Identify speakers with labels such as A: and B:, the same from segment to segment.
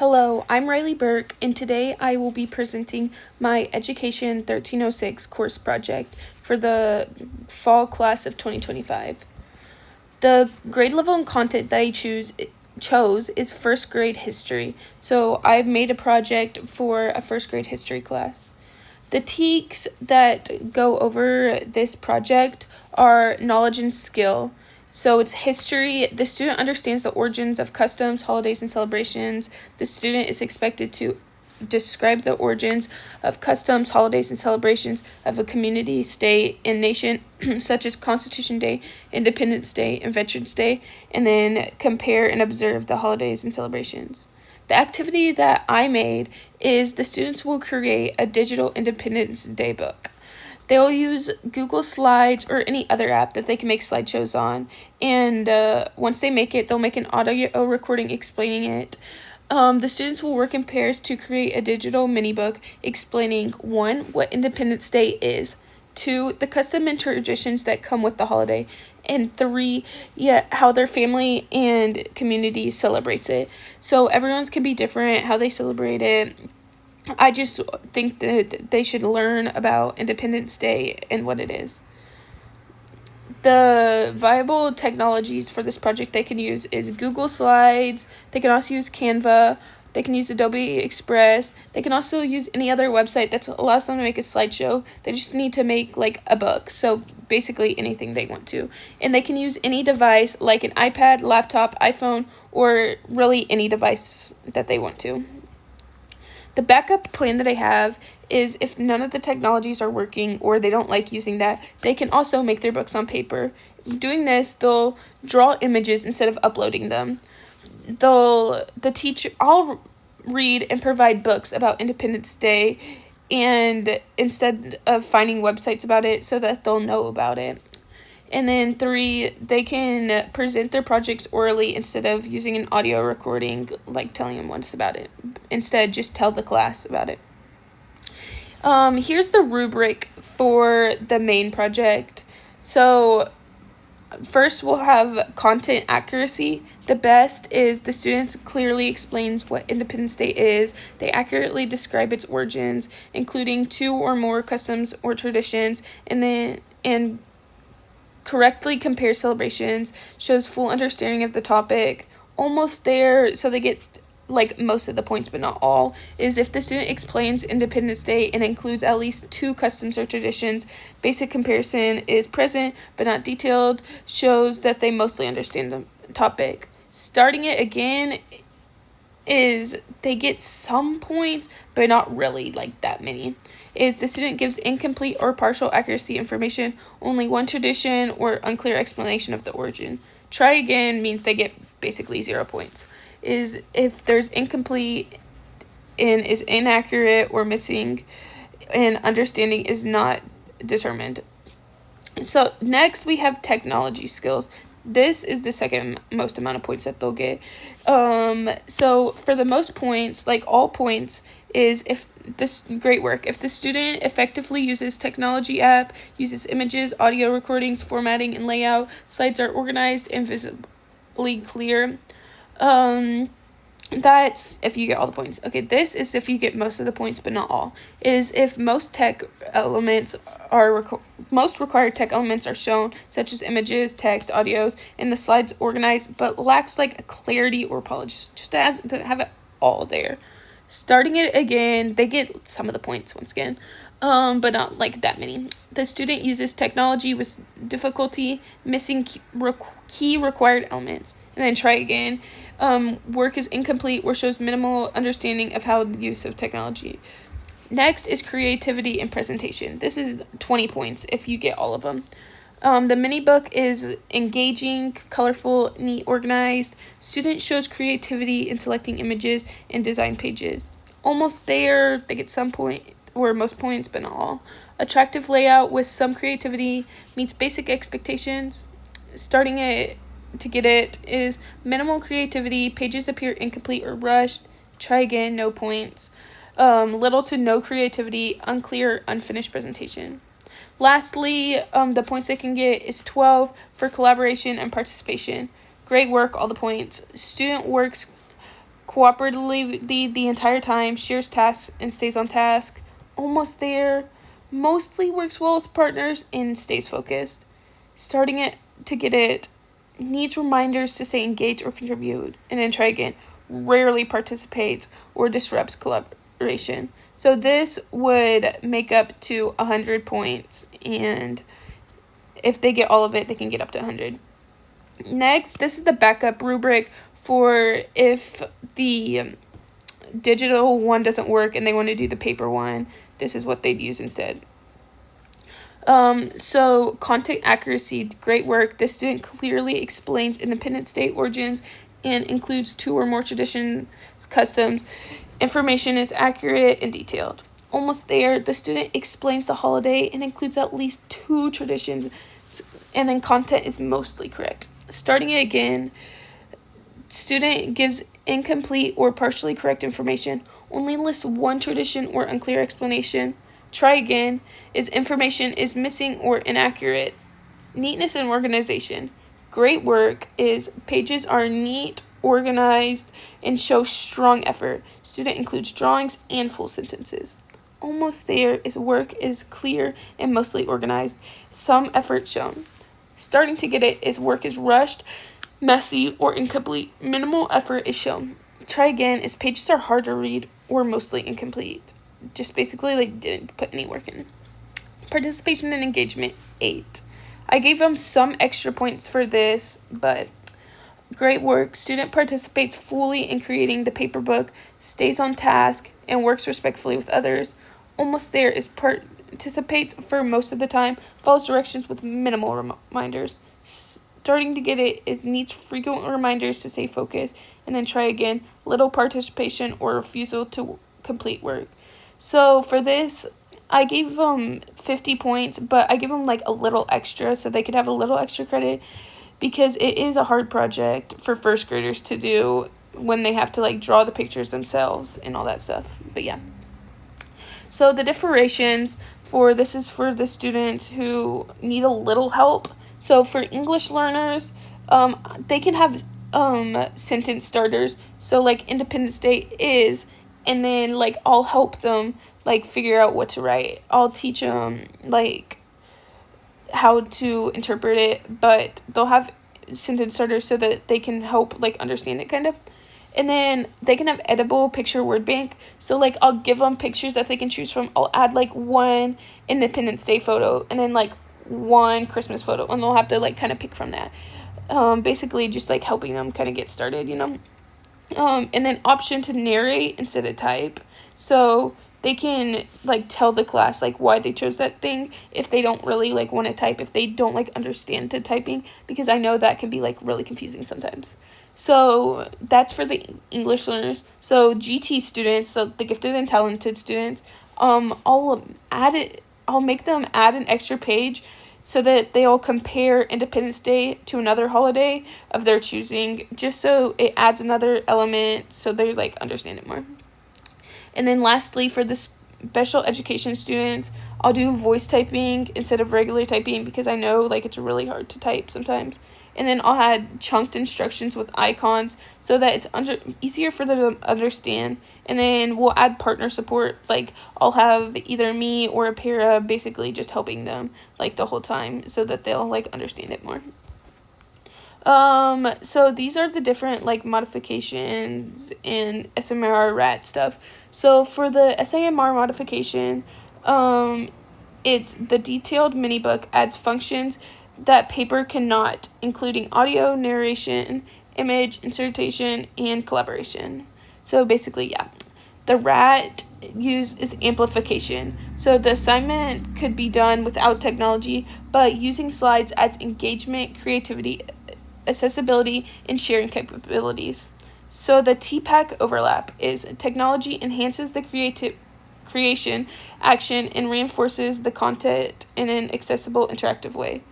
A: Hello, I'm Riley Burke, and today I will be presenting my Education 1306 course project for the fall class of 2025. The grade level and content that I chose is first grade history, so I've made a project for a first grade history class. The TEKs that go over this project are knowledge and skill. So it's history. The student understands the origins of customs, holidays, and celebrations. The student is expected to describe the origins of customs, holidays, and celebrations of a community, state, and nation, such as Constitution Day, Independence Day, and Veterans Day, and then compare and observe the holidays and celebrations. The activity that I made is the students will create a digital Independence Day book. They'll use Google Slides or any other app that they can make slideshows on. And once they make it, they'll make an audio recording explaining it. The students will work in pairs to create a digital mini book explaining 1, what Independence Day is, 2, the custom and traditions that come with the holiday, and 3, how their family and community celebrates it. So everyone's can be different, how they celebrate it. I just think that they should learn about Independence Day and what it is. The viable technologies for this project they can use is Google Slides. They can also use Canva. They can use Adobe Express. They can also use any other website that allows them to make a slideshow. They just need to make like a book. So basically anything they want to. And they can use any device like an iPad, laptop, iPhone, or really any device that they want to. The backup plan that I have is if none of the technologies are working or they don't like using that, they can also make their books on paper. Doing this, they'll draw images instead of uploading them. I'll read and provide books about Independence Day and instead of finding websites about it so that they'll know about it. And then 3, they can present their projects orally instead of using an audio recording, like telling them what's about it. Instead, just tell the class about it. Here's the rubric for the main project. So first, we'll have content accuracy. The best is the students clearly explains what Independence Day is. They accurately describe its origins, including 2 or more customs or traditions, and correctly compare celebrations, shows full understanding of the topic. Almost there, so they get like most of the points but not all, is if the student explains Independence Day and includes at least 2 customs or traditions. Basic comparison is present but not detailed, shows that they mostly understand the topic. Starting it again is they get some points but not really like that many. Is the student gives incomplete or partial accuracy information, only one tradition, or unclear explanation of the origin. Try again means they get basically 0 points. Is if there's incomplete and is inaccurate or missing, and understanding is not determined. So next we have technology skills. This is the second most amount of points that they'll get. So for the most points, like all points, is if this great work. If the student effectively uses technology app, uses images, audio recordings, formatting, and layout, slides are organized and visibly clear. That's if you get all the points. Okay, this is if you get most of the points but not all. Is if most most required tech elements are shown, such as images, text, audios, and the slides organized but lacks like clarity or polish. Just to have it all there. Starting it again, they get some of the points once again, but not like that many. The student uses technology with difficulty, missing key required elements, and then try again. Work is incomplete or shows minimal understanding of how the use of technology. Next is creativity and presentation. This is 20 points if you get all of them. The mini book is engaging, colorful, neat, organized. Student shows creativity in selecting images and design pages. Almost there, they get some point or most points, but not all. Attractive layout with some creativity meets basic expectations. Starting it to get it is minimal creativity. Pages appear incomplete or rushed. Try again, no points. Little to no creativity, unclear, unfinished presentation. Lastly, the points they can get is 12 for collaboration and participation. Great work, all the points. Student works cooperatively the entire time, shares tasks, and stays on task. Almost there. Mostly works well with partners and stays focused. Starting it to get it. Needs reminders to say engage or contribute, and then try again. Rarely participates or disrupts collaboration. So this would make up to 100 points, and if they get all of it, they can get up to 100. Next, this is the backup rubric for if the digital one doesn't work and they want to do the paper one. This is what they'd use instead. So content accuracy, great work. This student clearly explains Independence Day origins and includes 2 or more traditions, customs. Information is accurate and detailed. Almost there, the student explains the holiday and includes at least 2 traditions, and then content is mostly correct. Starting it again, student gives incomplete or partially correct information, only lists 1 tradition or unclear explanation. Try again, is information is missing or inaccurate. Neatness and organization. Great work is pages are neat, organized, and show strong effort. Student includes drawings and full sentences. Almost there is work is clear and mostly organized. Some effort shown. Starting to get it is work is rushed, messy, or incomplete. Minimal effort is shown. Try again is pages are hard to read or mostly incomplete. Just basically didn't put any work in. Participation and engagement, 8. I gave them some extra points for this, but great work. Student participates fully in creating the paper book, stays on task, and works respectfully with others. Almost there is participates for most of the time, follows directions with minimal reminders. Starting to get it is needs frequent reminders to stay focused, and then try again. Little participation or refusal to complete work. So for this, I gave them 50 points, but I give them a little extra so they could have a little extra credit, because it is a hard project for first graders to do when they have to draw the pictures themselves and all that stuff. But yeah. So the differentiations for this is for the students who need a little help. So for English learners, they can have sentence starters. So Independence Day is, and then I'll help them figure out what to write. I'll teach them how to interpret it, but they'll have sentence starters so that they can help understand it kind of. And then they can have editable picture word bank. So I'll give them pictures that they can choose from. I'll add 1 Independence Day photo and then 1 Christmas photo, and they'll have to kind of pick from that. Basically just helping them kind of get started, and then option to narrate instead of type. So they can tell the class why they chose that thing if they don't really want to type, if they don't understand to typing, because I know that can be really confusing sometimes. So that's for the English learners. So GT students, so the gifted and talented students, I'll make them add an extra page so that they'll compare Independence Day to another holiday of their choosing, just so it adds another element so they understand it more. And then lastly, for the special education students, I'll do voice typing instead of regular typing, because I know it's really hard to type sometimes. And then I'll add chunked instructions with icons so that it's easier for them to understand. And then we'll add partner support. I'll have either me or a para basically just helping them the whole time so that they'll understand it more. So these are the different modifications in SMR rat stuff. So for the SAMR modification, it's the detailed mini book adds functions that paper cannot, including audio, narration, image, insertion, and collaboration. So basically, yeah. The rat use is amplification. So the assignment could be done without technology, but using slides adds engagement, creativity, accessibility, and sharing capabilities. So the TPAC overlap is technology enhances the creation, action, and reinforces the content in an accessible, interactive way.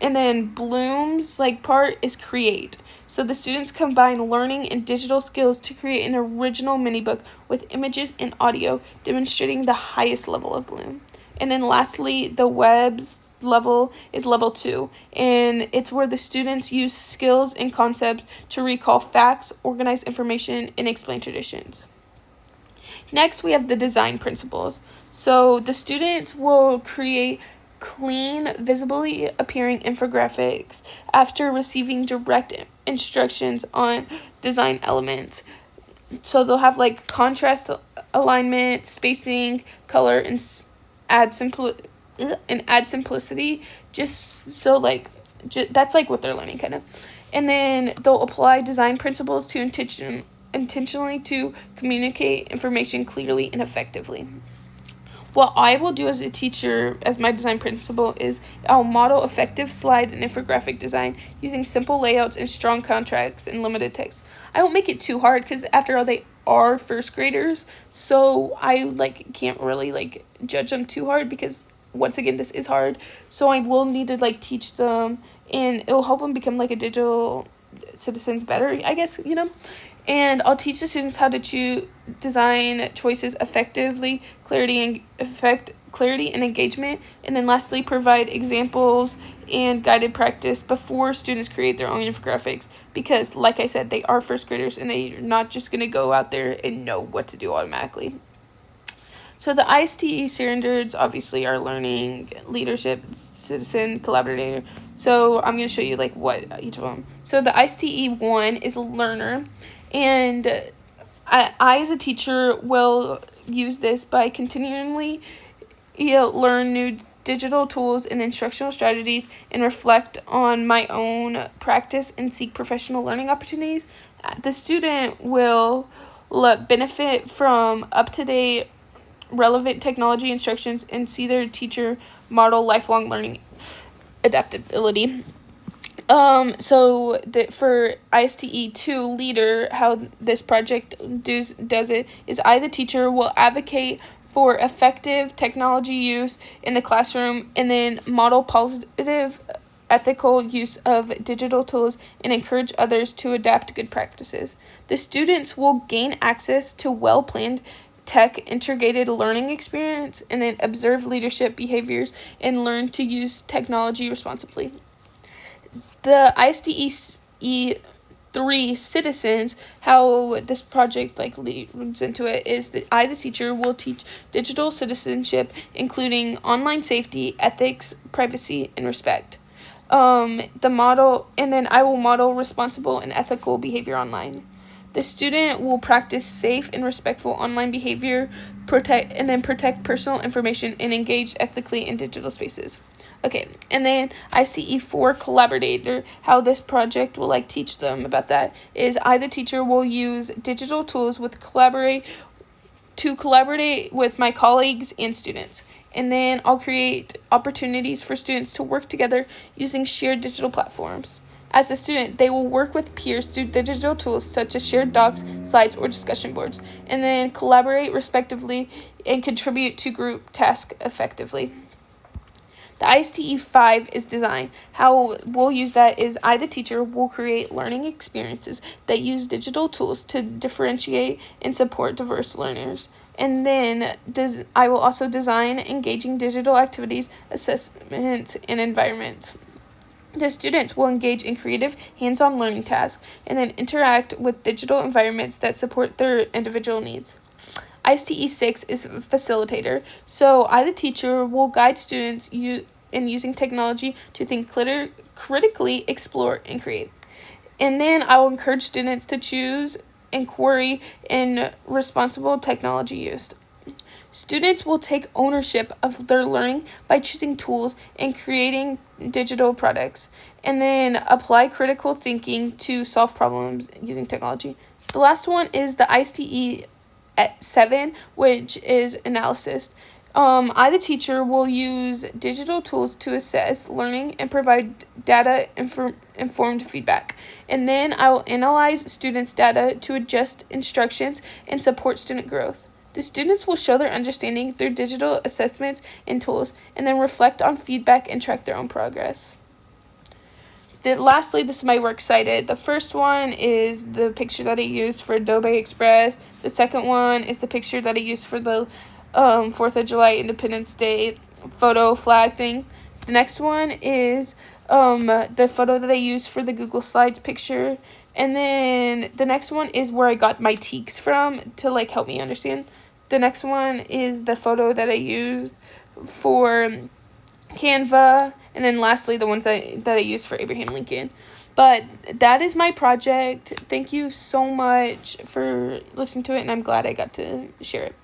A: And then Bloom's part is create. So the students combine learning and digital skills to create an original mini book with images and audio, demonstrating the highest level of Bloom. And then lastly, the web's level is level 2, and it's where the students use skills and concepts to recall facts, organize information, and explain traditions. Next, we have the design principles. So the students will create clean, visibly appearing infographics after receiving direct instructions on design elements. So they'll have like contrast, alignment, spacing, color, and add simplicity. Just so like that's like what they're learning kind of. And then they'll apply design principles to intentionally to communicate information clearly and effectively. What I will do as a teacher, as my design principle, is I'll model effective slide and infographic design using simple layouts and strong contracts and limited text. I won't make it too hard because after all, they are first graders, so I can't really judge them too hard because once again this is hard. So I will need to teach them, and it'll help them become a digital citizens better, I guess, And I'll teach the students how to choose design choices effectively, clarity and engagement, and then lastly provide examples and guided practice before students create their own infographics, because like I said, they are first graders and they're not just going to go out there and know what to do automatically. So the ISTE standards obviously are learning, leadership, citizen, collaborator. So I'm going to show you what each of them. So the ISTE 1 is learner, and I as a teacher will use this by continually learn new digital tools and instructional strategies and reflect on my own practice and seek professional learning opportunities. The student will benefit from up-to-date relevant technology instructions and see their teacher model lifelong learning adaptability. For ISTE 2 leader, how this project does it is I, the teacher, will advocate for effective technology use in the classroom and then model positive ethical use of digital tools and encourage others to adapt good practices. The students will gain access to well-planned tech integrated learning experience and then observe leadership behaviors and learn to use technology responsibly. The ISTE 3 citizens, how this project leads into it is that I, the teacher, will teach digital citizenship, including online safety, ethics, privacy, and respect. And then I will model responsible and ethical behavior online. The student will practice safe and respectful online behavior, protect personal information, and engage ethically in digital spaces. Okay, and then ICE 4 collaborator, how this project will teach them about that is I, the teacher, will use digital tools to collaborate with my colleagues and students. And then I'll create opportunities for students to work together using shared digital platforms. As a student, they will work with peers through digital tools such as shared docs, slides, or discussion boards, and then collaborate respectively and contribute to group tasks effectively. The ISTE 5 is design. How we'll use that is I, the teacher, will create learning experiences that use digital tools to differentiate and support diverse learners. And then I will also design engaging digital activities, assessments, and environments. The students will engage in creative, hands-on learning tasks and then interact with digital environments that support their individual needs. ISTE 6 is facilitator. So I, the teacher, will guide students in using technology to think critically, explore, and create. And then I will encourage students to choose inquiry and responsible technology use. Students will take ownership of their learning by choosing tools and creating digital products, and then apply critical thinking to solve problems using technology. The last one is the ISTE at 7, which is analysis. I, the teacher, will use digital tools to assess learning and provide data informed feedback. And then I will analyze students' data to adjust instructions and support student growth. The students will show their understanding through digital assessments and tools, and then reflect on feedback and track their own progress. Lastly, this is my works cited. The first one is the picture that I used for Adobe Express. The second one is the picture that I used for the 4th of July, Independence Day photo flag thing. The next one is the photo that I used for the Google Slides picture. And then the next one is where I got my teaks from to like help me understand. The next one is the photo that I used for Canva. And then lastly, the ones that I used for Abraham Lincoln. But that is my project. Thank you so much for listening to it, and I'm glad I got to share it.